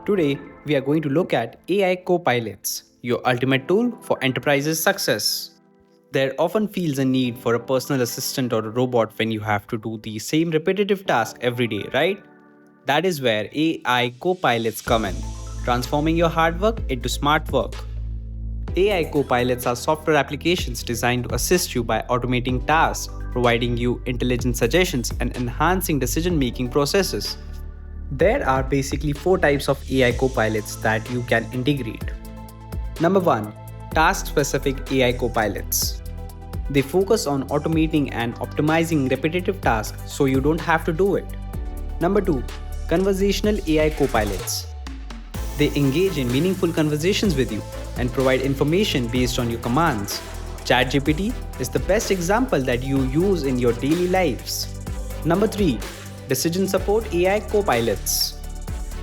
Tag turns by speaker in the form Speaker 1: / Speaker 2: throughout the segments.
Speaker 1: Today, we are going to look at AI Copilots, your ultimate tool for enterprises' success. There often feels a need for a personal assistant or a robot when you have to do the same repetitive task every day, right? That is where AI Copilots come in, transforming your hard work into smart work. AI copilots are software applications designed to assist you by automating tasks, providing you intelligent suggestions, and enhancing decision making processes. There are basically four types of AI copilots that you can integrate. Number one, task specific AI copilots. They focus on automating and optimizing repetitive tasks so you don't have to do it. Number two, conversational AI copilots. They engage in meaningful conversations with you and provide information based on your commands. ChatGPT is the best example that you use in your daily lives. Number 3. Decision support AI copilots.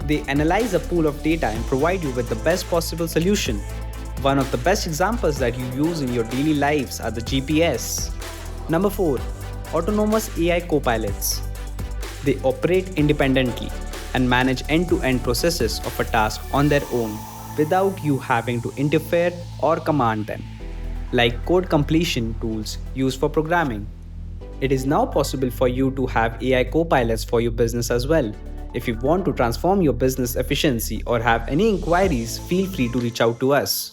Speaker 1: They analyze a pool of data and provide you with the best possible solution. One of the best examples that you use in your daily lives are the GPS. Number 4. Autonomous AI copilots. They operate independently and manage end-to-end processes of a task on their own without you having to interfere or command them, like code completion tools used for programming. It is now possible for you to have AI copilots for your business as well. If you want to transform your business efficiency or have any inquiries, feel free to reach out to us.